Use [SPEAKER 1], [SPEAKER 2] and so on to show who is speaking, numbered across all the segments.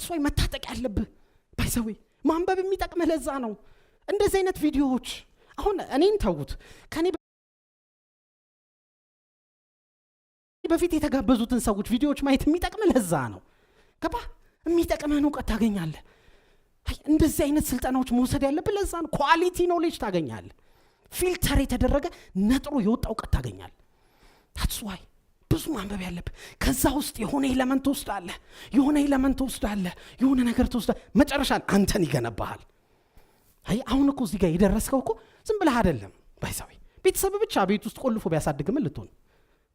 [SPEAKER 1] ታስዋይ መታጠቅ ያለብህ ባይዘዌ ማንበብ የሚጠቅምህ ለዛ ነው እንደዚህ አይነት ቪዲዮዎች አሁን እኔን ተውት ከኔ በፊት የተጋበዙትን ሰዎች ቪዲዮዎች ማየት የሚጠቅምህ ለዛ ነው ገባ የሚጠቅምህን ዕውቀት ታገኛለህ አይ እንደዚህ አይነት ስልጠናዎች መውሰድ ያለብህ ለዛ ነው ኳሊቲ ኖሌጅ ታገኛለህ ፊልተር የተደረገ ነጥሮ የወጣ ዕውቀት ታገኛለህ that's why ብዙ ማንበብ ያለብህ ከዛ ውስጥ የሆነ ኤሌመንት ወስዳለህ የሆነ ነገር ተወስዳለህ መጨረሻ አንተን ይገነባሃል አይ አሁን እኮ እዚህ ጋር የደረስከው እኮ ዝም ብለህ አይደለም ባይሳዊ ቤተሰብ ብቻ ቤት ውስጥ ቆልፎ ቢያሳድግም ልትሆን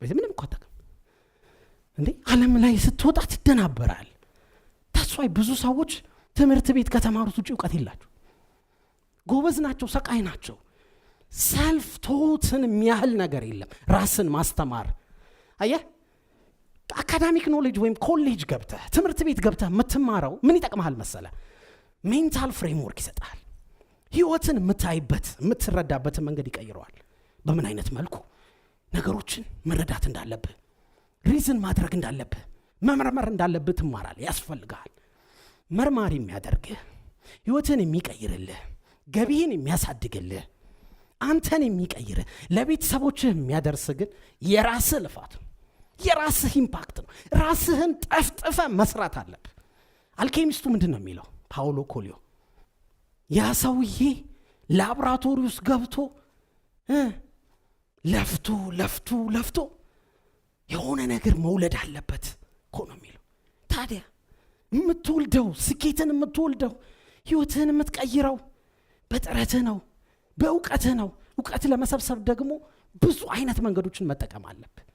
[SPEAKER 1] በዚህ ምንም እኮ አታውቅም እንዴ ዓለም ላይ ስትወጣ ትደናበራል that's why ብዙ ሰዎች ትምህርት ቤት ከተማሩት ውጪ ዕውቀት የላቸው ጎበዝ ናቸው ሰቃይ ናቸው ሰልፍ ቶትን የሚያህል ነገር የለም ራስን ማስተማር አየህ አካዳሚክ ኖሌጅ ወይም ኮሌጅ ገብተህ ትምህርት ቤት ገብተህ የምትማረው ምን ይጠቅምሃል መሰለ ሜንታል ፍሬምወርክ ይሰጣል ህይወትን የምታይበት የምትረዳበት መንገድ ይቀይረዋል በምን አይነት መልኩ ነገሮችን መረዳት እንዳለብህ ሪዝን ማድረግ እንዳለብህ መመርመር እንዳለብህ ትማራለህ ያስፈልጋል መርማሪ የሚያደርግህ ህይወትን የሚቀይርልህ ገቢህን የሚያሳድግልህ አንተን የሚቀይር ለቤተሰቦችህ የሚያደርስ ግን የራስህ ልፋት የራስህ ኢምፓክት ነው ራስህን ጠፍጥፈ መስራት አለብህ አልኬሚስቱ ምንድነው የሚለው ፓውሎ ኮሊዮ ያ ሰውዬ ላብራቶሪ ውስጥ ገብቶ ለፍቶ የሆነ ነገር መውለድ አለበት እኮ ነው የሚለው ታዲያ የምትወልደው ስኬትን የምትወልደው ህይወትህን የምትቀይረው በጥረትህ ነው በእውቀትህ ነው እውቀት ለመሰብሰብ ደግሞ ብዙ አይነት መንገዶችን መጠቀም አለብህ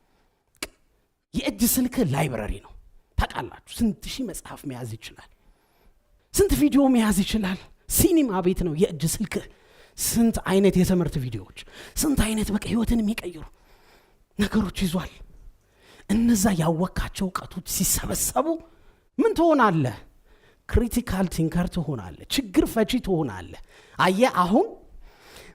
[SPEAKER 1] የእጅ ስልክ ላይብረሪ ነው ታውቃላችሁ ስንት ሺህ መጽሐፍ መያዝ ይችላል ስንት ቪዲዮ መያዝ ይችላል ሲኒማ ቤት ነው የእጅ ስልክ ስንት አይነት የትምህርት ቪዲዮዎች ስንት አይነት በቃ ህይወትን የሚቀይሩ ነገሮች ይዟል እነዛ ያወካቸው ዕውቀቶች ሲሰበሰቡ ምን ትሆናለህ ክሪቲካል ቲንከር ትሆናለህ ችግር ፈቺ ትሆናለህ አየህ አሁን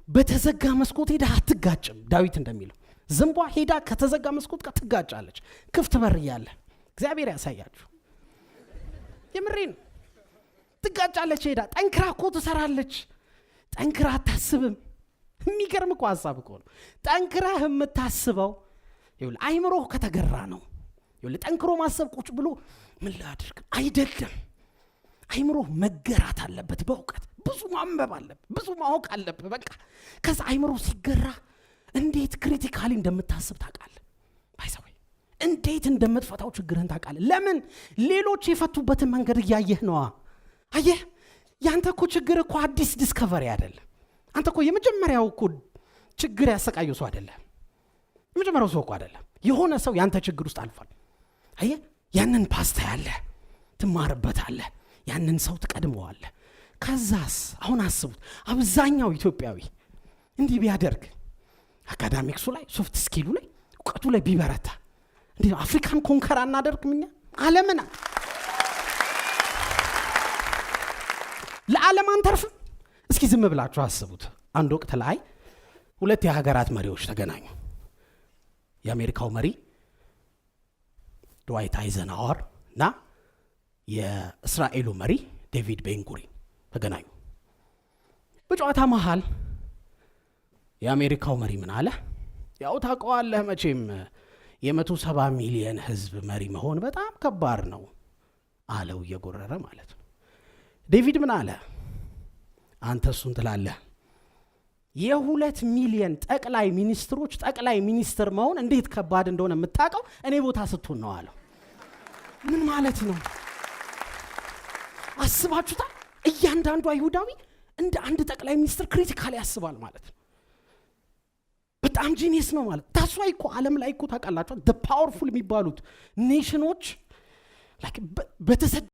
[SPEAKER 1] በተዘጋ መስኮት ሄዳ አትጋጭም ዳዊት እንደሚለው ዝንቧ ሄዳ ከተዘጋ መስኮት ጋር ትጋጫለች ክፍት በር ያለ እግዚአብሔር ያሳያችሁ የምሬን ትጋጫለች ሄዳ ጠንክራ እኮ ትሰራለች ጠንክራ አታስብም የሚገርም እኮ ሐሳብ እኮ ነው ጠንክራ የምታስበው ይኸውልህ አይምሮህ ከተገራ ነው ይኸውልህ ጠንክሮ ማሰብ ቁጭ ብሎ ምን ላድርግ አይደለም አይምሮህ መገራት አለበት በእውቀት ብዙ ማንበብ አለበት ብዙ ማወቅ አለበት በቃ ከዛ አይምሮ ሲገራ እንዴት ክሪቲካሊ እንደምታስብ ታውቃለህ ባይዘው እንዴት እንደምትፈታው ችግርህን ታውቃለህ ለምን ሌሎች የፈቱበትን መንገድ እያየህ ነው አየህ ያንተ እኮ ችግር እኮ አዲስ ዲስከቨሪ አይደለም አንተ እኮ የመጀመሪያው እኮ ችግር ያሰቃየው ሰው አይደለም የመጀመሪያው ሰው እኮ አይደለም የሆነ ሰው ያንተ ችግር ውስጥ አልፏል አየህ ያንን ፓስታ ያለ ትማርበታለህ ያንን ሰው ትቀድመዋለህ ከዛስ አሁን አስቡት አብዛኛው ኢትዮጵያዊ እንዲህ ቢያደርግ አካዳሚክሱ ላይ ሶፍት ስኪሉ ላይ ዕውቀቱ ላይ ቢበረታ እንዴ አፍሪካን ኮንከር እናደርግምኛ ዓለምን ለዓለም አንተርፍም እስኪ ዝም ብላችሁ አስቡት አንድ ወቅት ላይ ሁለት የሀገራት መሪዎች ተገናኙ የአሜሪካው መሪ ድዋይት አይዘንሃወር እና የእስራኤሉ መሪ ዴቪድ ቤንጉሪን ተገናኙ በጨዋታ መሃል የአሜሪካው መሪ ምን አለ ያው ታውቀዋለህ መቼም የ170 ሚሊዮን ህዝብ መሪ መሆን በጣም ከባድ ነው አለው እየጎረረ ማለት ነው ዴቪድ ምን አለ አንተ እሱን ትላለህ የ2 ሚሊዮን ጠቅላይ ሚኒስትሮች ጠቅላይ ሚኒስትር መሆን እንዴት ከባድ እንደሆነ የምታውቀው እኔ ቦታ ስትሆን ነው አለው ምን ማለት ነው አስባችሁታል እያንዳንዱ አይሁዳዊ እንደ አንድ ጠቅላይ ሚኒስትር ክሪቲካሊ ያስባል ማለት ነው በጣም ጂኒየስ ነው ማለት ታስዋይ እኮ ዓለም ላይ እኮ ታውቃላችሁ the powerful የሚባሉት ኔሽኖች like በተሰደ